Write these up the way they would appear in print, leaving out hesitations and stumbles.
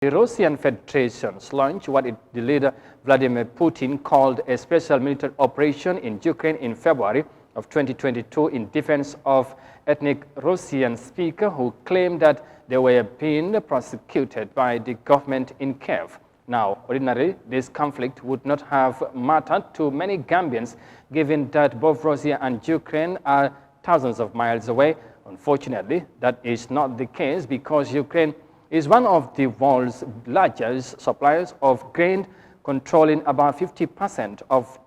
The Russian Federation launched what the leader Vladimir Putin called a special military operation in Ukraine in February of 2022 in defense of ethnic Russian speakers who claimed that they were being prosecuted by the government in Kiev. Now, ordinarily, this conflict would not have mattered to many Gambians, given that both Russia and Ukraine are thousands of miles away. Unfortunately, that is not the case because Ukraine is one of the world's largest suppliers of grain, controlling about 50% of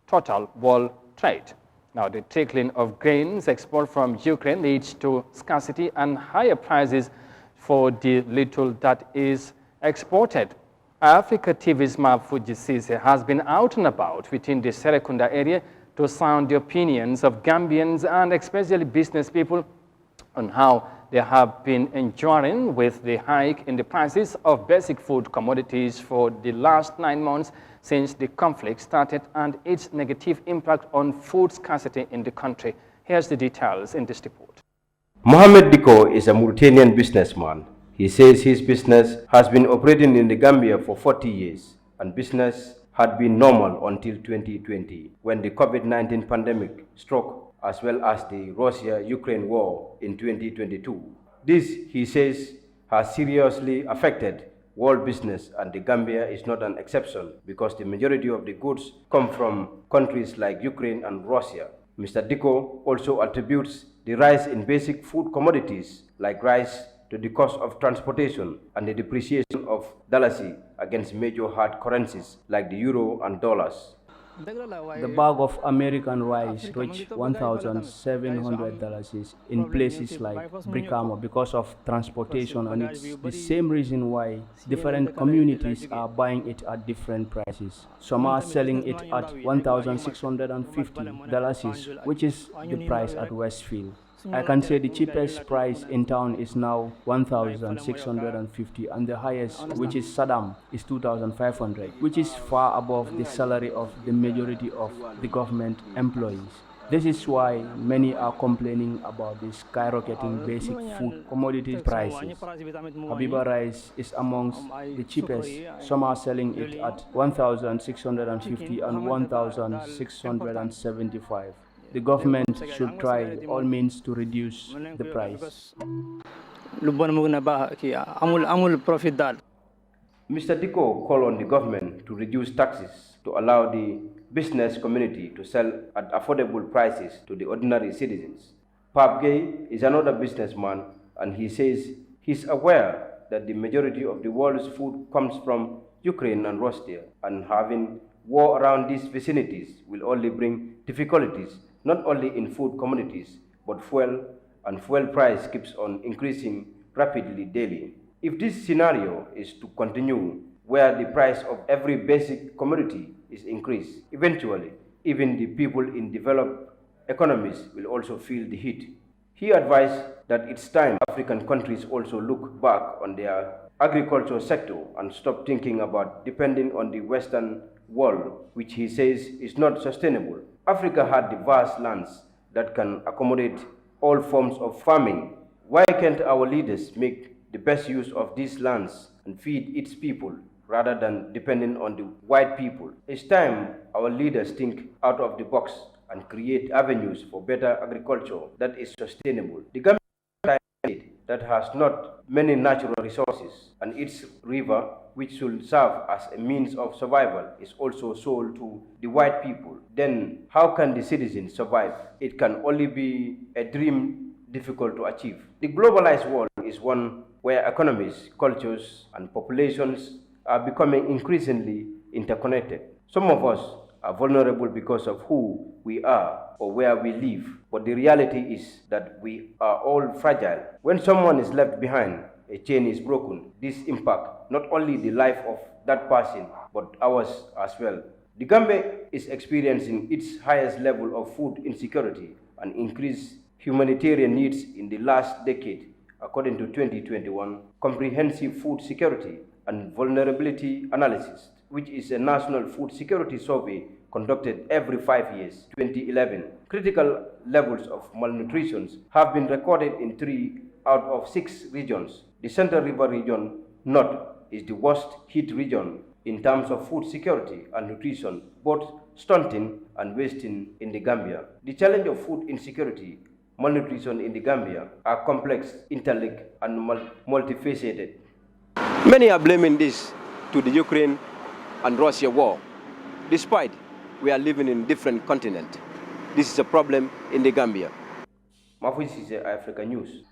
total world trade. Now, the trickling of grains export from Ukraine leads to scarcity and higher prices for the little that is exported. Eyeafrica TV's Fuji Sise has been out and about within the Serekunda area to sound the opinions of Gambians and especially business people on how they have been enduring with the hike in the prices of basic food commodities for the last 9 months since the conflict started and its negative impact on food scarcity in the country. Here's the details in this report. Mohamed Diko is a Mauritanian businessman. He says his business has been operating in the Gambia for 40 years and business had been normal until 2020 when the COVID-19 pandemic struck, as well as the Russia-Ukraine war in 2022. This, he says, has seriously affected world business, and the Gambia is not an exception because the majority of the goods come from countries like Ukraine and Russia. Mr. Diko also attributes the rise in basic food commodities like rice to the cost of transportation and the depreciation of dollars against major hard currencies like the euro and dollars. The bag of American rice reached $1,700 in places like Brikama because of transportation, and it's the same reason why different communities are buying it at different prices. Some are selling it at $1,650, which is the price at Westfield. I can say the cheapest price in town is now $1,650 and the highest, which is Saddam, is $2,500, which is far above the salary of the majority of the government employees. This is why many are complaining about the skyrocketing basic food commodity prices. Habiba rice is amongst the cheapest. Some are selling it at $1,650 and $1,675. The government should try all means to reduce the price. Mr. Diko called on the government to reduce taxes to allow the business community to sell at affordable prices to the ordinary citizens. Pap Gay is another businessman, and he says he's aware that the majority of the world's food comes from Ukraine and Russia, and having war around these vicinities will only bring difficulties not only in food commodities, but fuel, and fuel price keeps on increasing rapidly daily. If this scenario is to continue, where the price of every basic commodity is increased, eventually, even the people in developed economies will also feel the heat. He advised that it's time African countries also look back on their agricultural sector and stop thinking about depending on the Western world, which he says is not sustainable. Africa had the vast lands that can accommodate all forms of farming. Why can't our leaders make the best use of these lands and feed its people rather than depending on the white people? It's time our leaders think out of the box and create avenues for better agriculture that is sustainable. The Gambia that has not many natural resources, and its river, which should serve as a means of survival, is also sold to the white people. Then how can the citizens survive? It can only be a dream difficult to achieve. The globalized world is one where economies, cultures, and populations are becoming increasingly interconnected. Some of us are vulnerable because of who we are or where we live, but the reality is that we are all fragile. When someone is left behind, a chain is broken. This impacts not only the life of that person, but ours as well. The Gambia is experiencing its highest level of food insecurity and increased humanitarian needs in the last decade, according to 2021 Comprehensive Food Security and Vulnerability Analysis, which is a national food security survey conducted every 5 years. 2011, critical levels of malnutrition have been recorded in 3 out of 6 regions. The Central River region, North, is the worst hit region in terms of food security and nutrition, both stunting and wasting in the Gambia. The challenge of food insecurity, malnutrition in the Gambia are complex, interlinked, and multifaceted. Many are blaming this to the Ukraine and Russia war. Despite we are living in different continents, this is a problem in the Gambia. This is Eyeafrica News.